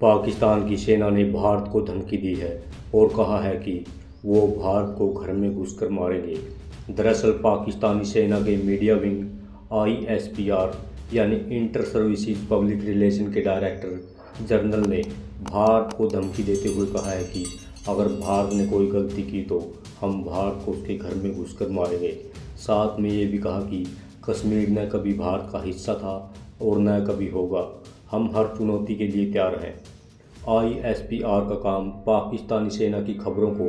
पाकिस्तान की सेना ने भारत को धमकी दी है और कहा है कि वो भारत को घर में घुसकर मारेंगे। दरअसल पाकिस्तानी सेना के मीडिया विंग आईएसपीआर यानी इंटर सर्विसेज पब्लिक रिलेशन के डायरेक्टर जनरल ने भारत को धमकी देते हुए कहा है कि अगर भारत ने कोई गलती की तो हम भारत को उसके घर में घुसकर मारेंगे। साथ में ये भी कहा कि कश्मीर न कभी भारत का हिस्सा था और न कभी होगा। हम हर चुनौती के लिए तैयार हैं। आईएसपीआर का काम पाकिस्तानी सेना की खबरों को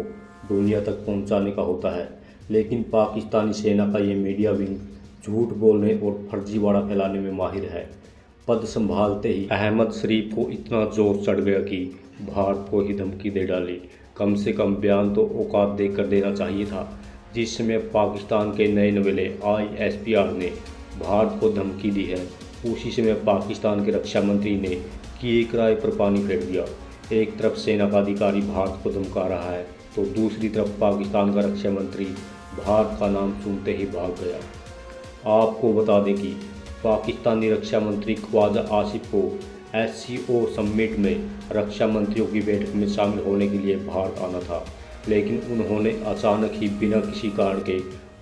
दुनिया तक पहुंचाने का होता है, लेकिन पाकिस्तानी सेना का ये मीडिया विंग झूठ बोलने और फर्जीवाड़ा फैलाने में माहिर है। पद संभालते ही अहमद शरीफ को इतना जोश चढ़ गया कि भारत को ही धमकी दे डाली। कम से कम बयान तो औकात देकर देना चाहिए था। जिस समय पाकिस्तान के नए नवेले आईएसपीआर ने भारत को धमकी दी है, उसी समय पाकिस्तान के रक्षा मंत्री ने किए किराए पर पानी फेर दिया। एक तरफ सेना का अधिकारी भारत को धमका रहा है तो दूसरी तरफ पाकिस्तान का रक्षा मंत्री भारत का नाम सुनते ही भाग गया। आपको बता दें कि पाकिस्तानी रक्षा मंत्री ख्वाजा आसिफ को एससीओ समिट में रक्षा मंत्रियों की बैठक में शामिल होने के लिए भारत आना था, लेकिन उन्होंने अचानक ही बिना किसी कारण के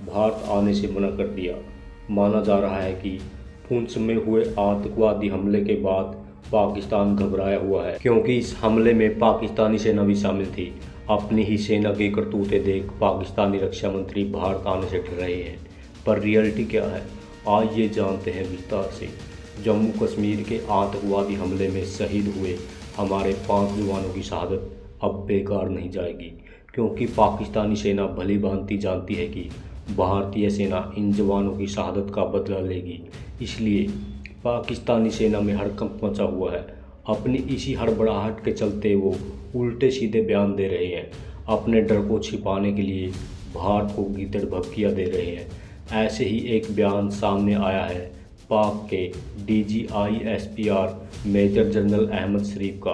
भारत आने से मना कर दिया। माना जा रहा है कि पुंछ में हुए आतंकवादी हमले के बाद पाकिस्तान घबराया हुआ है, क्योंकि इस हमले में पाकिस्तानी सेना भी शामिल थी। अपनी ही सेना की करतूतें देख पाकिस्तानी रक्षा मंत्री भारत आने से डर रहे हैं, पर रियलिटी क्या है आइए जानते हैं विस्तार से। जम्मू कश्मीर के आतंकवादी हमले में शहीद हुए हमारे 5 जवानों की शहादत अब बेकार नहीं जाएगी, क्योंकि पाकिस्तानी सेना भली भांति जानती है कि भारतीय सेना इन जवानों की शहादत का बदला लेगी। इसलिए पाकिस्तानी सेना में हड़कंप मचा हुआ है। अपनी इसी हड़बड़ाहट के चलते वो उल्टे सीधे बयान दे रहे हैं। अपने डर को छिपाने के लिए भारत को गीदड़ भभकियाँ दे रहे हैं। ऐसे ही एक बयान सामने आया है पाक के डीजीआईएसपीआर मेजर जनरल अहमद शरीफ का।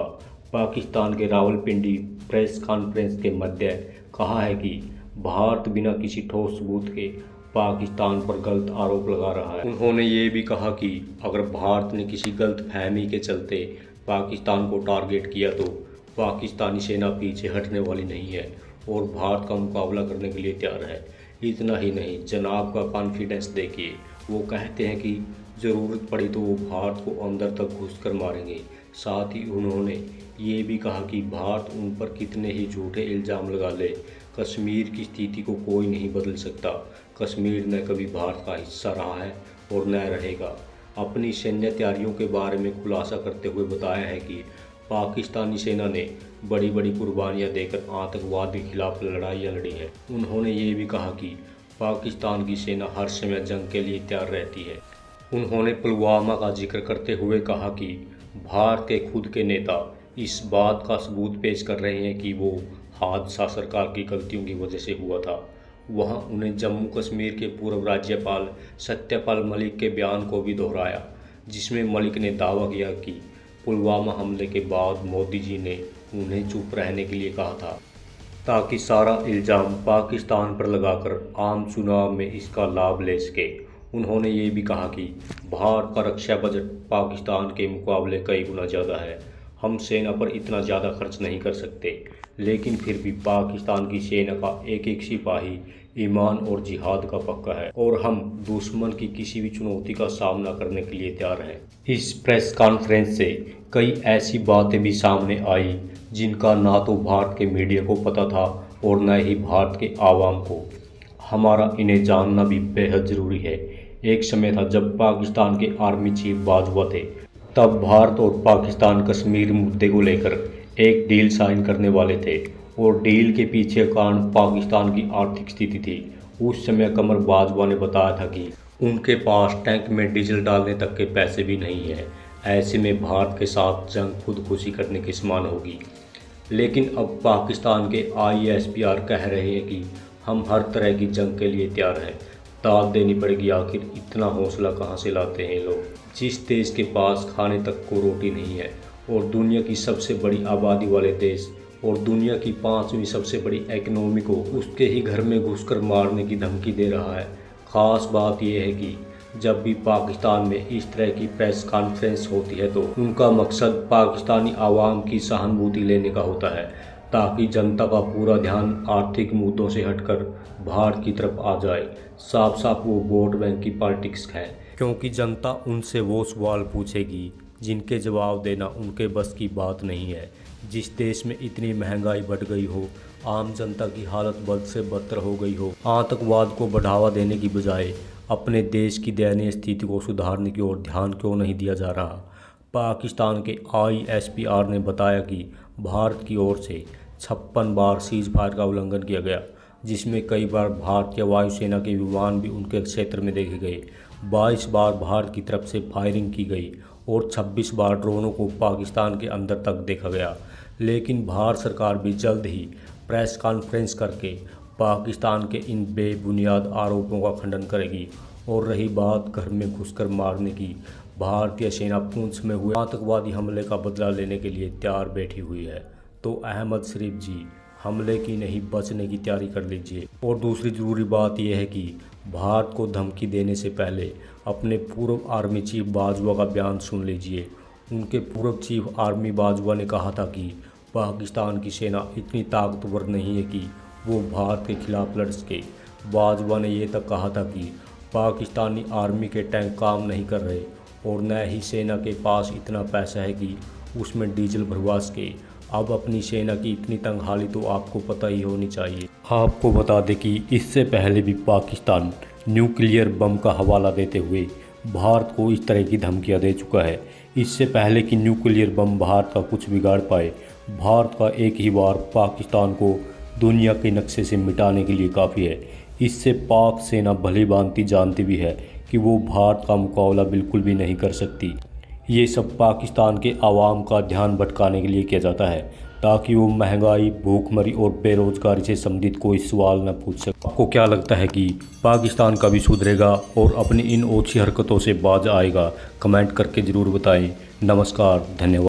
पाकिस्तान के रावलपिंडी प्रेस कॉन्फ्रेंस के मध्य कहा है कि भारत बिना किसी ठोस सबूत के पाकिस्तान पर गलत आरोप लगा रहा है। उन्होंने ये भी कहा कि अगर भारत ने किसी गलत फहमी के चलते पाकिस्तान को टारगेट किया तो पाकिस्तानी सेना पीछे हटने वाली नहीं है और भारत का मुकाबला करने के लिए तैयार है। इतना ही नहीं, जनाब का कॉन्फिडेंस देखिए। वो कहते हैं कि ज़रूरत पड़ी तो वो भारत को अंदर तक घुसकर मारेंगे। साथ ही उन्होंने ये भी कहा कि भारत उन पर कितने ही झूठे इल्ज़ाम लगा ले, कश्मीर की स्थिति को कोई नहीं बदल सकता। कश्मीर न कभी भारत का हिस्सा रहा है और न रहेगा। अपनी सैन्य तैयारियों के बारे में खुलासा करते हुए बताया है कि पाकिस्तानी सेना ने बड़ी बड़ी कुर्बानियां देकर आतंकवाद के खिलाफ लड़ाइयाँ लड़ी हैं। उन्होंने ये भी कहा कि पाकिस्तान की सेना हर समय जंग के लिए तैयार रहती है। उन्होंने पुलवामा का जिक्र करते हुए कहा कि भारत के खुद के नेता इस बात का सबूत पेश कर रहे हैं कि वो हादसा सरकार की गलतियों की वजह से हुआ था। वहाँ उन्हें जम्मू कश्मीर के पूर्व राज्यपाल सत्यपाल मलिक के बयान को भी दोहराया, जिसमें मलिक ने दावा किया कि पुलवामा हमले के बाद मोदी जी ने उन्हें चुप रहने के लिए कहा था, ताकि सारा इल्ज़ाम पाकिस्तान पर लगाकर आम चुनाव में इसका लाभ ले सके। उन्होंने ये भी कहा कि भारत का रक्षा बजट पाकिस्तान के मुकाबले कई गुना ज़्यादा है। हम सेना पर इतना ज़्यादा खर्च नहीं कर सकते, लेकिन फिर भी पाकिस्तान की सेना का एक एक सिपाही ईमान और जिहाद का पक्का है और हम दुश्मन की किसी भी चुनौती का सामना करने के लिए तैयार हैं। इस प्रेस कॉन्फ्रेंस से कई ऐसी बातें भी सामने आई जिनका ना तो भारत के मीडिया को पता था और न ही भारत के आवाम को। हमारा इन्हें जानना भी बेहद ज़रूरी है। एक समय था जब पाकिस्तान के आर्मी चीफ बाजवा थे, तब भारत और पाकिस्तान कश्मीर मुद्दे को लेकर एक डील साइन करने वाले थे और डील के पीछे कारण पाकिस्तान की आर्थिक स्थिति थी। उस समय कमर बाजवा ने बताया था कि उनके पास टैंक में डीजल डालने तक के पैसे भी नहीं है। ऐसे में भारत के साथ जंग खुदकुशी करने के समान होगी। लेकिन अब पाकिस्तान के आईएसपीआर कह रहे हैं कि हम हर तरह की जंग के लिए तैयार हैं। दाद देनी पड़ेगी। आखिर इतना हौसला कहाँ से लाते हैं लोग, जिस देश के पास खाने तक को रोटी नहीं है और दुनिया की सबसे बड़ी आबादी वाले देश और दुनिया की 5वीं सबसे बड़ी इकोनॉमी को उसके ही घर में घुसकर मारने की धमकी दे रहा है। ख़ास बात यह है कि जब भी पाकिस्तान में इस तरह की प्रेस कॉन्फ्रेंस होती है तो उनका मकसद पाकिस्तानी आवाम की सहानुभूति लेने का होता है, ताकि जनता का पूरा ध्यान आर्थिक मुद्दों से हटकर भारत की तरफ आ जाए। साफ साफ वो वोट बैंक की पॉलिटिक्स है, क्योंकि जनता उनसे वो सवाल पूछेगी जिनके जवाब देना उनके बस की बात नहीं है। जिस देश में इतनी महंगाई बढ़ गई हो, आम जनता की हालत बद से बदतर हो गई हो, आतंकवाद को बढ़ावा देने की बजाय अपने देश की दयनीय स्थिति को सुधारने की ओर ध्यान क्यों नहीं दिया जा रहा। पाकिस्तान के ISPR ने बताया कि भारत की ओर से 56 बार सीज फायर का उल्लंघन किया गया, जिसमें कई बार भारतीय वायुसेना के विमान भी उनके क्षेत्र में देखे गए। 22 बार भारत की तरफ से फायरिंग की गई और 26 बार ड्रोनों को पाकिस्तान के अंदर तक देखा गया। लेकिन भारत सरकार भी जल्द ही प्रेस कॉन्फ्रेंस करके पाकिस्तान के इन बेबुनियाद आरोपों का खंडन करेगी। और रही बात घर में घुसकर मारने की, भारतीय सेना पुंछ में हुए आतंकवादी हमले का बदला लेने के लिए तैयार बैठी हुई है। तो अहमद शरीफ जी, हमले की नहीं बचने की तैयारी कर लीजिए। और दूसरी ज़रूरी बात यह है कि भारत को धमकी देने से पहले अपने पूर्व आर्मी चीफ बाजवा का बयान सुन लीजिए। उनके पूर्व चीफ आर्मी बाजवा ने कहा था कि पाकिस्तान की सेना इतनी ताकतवर नहीं है कि वो भारत के खिलाफ लड़ सके। बाजवा ने यह तक कहा था कि पाकिस्तानी आर्मी के टैंक काम नहीं कर रहे और न ही सेना के पास इतना पैसा है कि उसमें डीजल भरवा सके। अब अपनी सेना की इतनी तंगहाली तो आपको पता ही होनी चाहिए। आपको बता दें कि इससे पहले भी पाकिस्तान न्यूक्लियर बम का हवाला देते हुए भारत को इस तरह की धमकियां दे चुका है। इससे पहले कि न्यूक्लियर बम भारत का कुछ बिगाड़ पाए, भारत का एक ही बार पाकिस्तान को दुनिया के नक्शे से मिटाने के लिए काफ़ी है। इससे पाक सेना भली भांति जानती भी है कि वो भारत का मुकाबला बिल्कुल भी नहीं कर सकती। ये सब पाकिस्तान के आवाम का ध्यान भटकाने के लिए किया जाता है, ताकि वो महंगाई, भूखमरी और बेरोजगारी से संबंधित कोई सवाल न पूछ सके। आपको क्या लगता है कि पाकिस्तान कभी सुधरेगा और अपनी इन ओछी हरकतों से बाज आएगा? कमेंट करके ज़रूर बताएं। नमस्कार, धन्यवाद।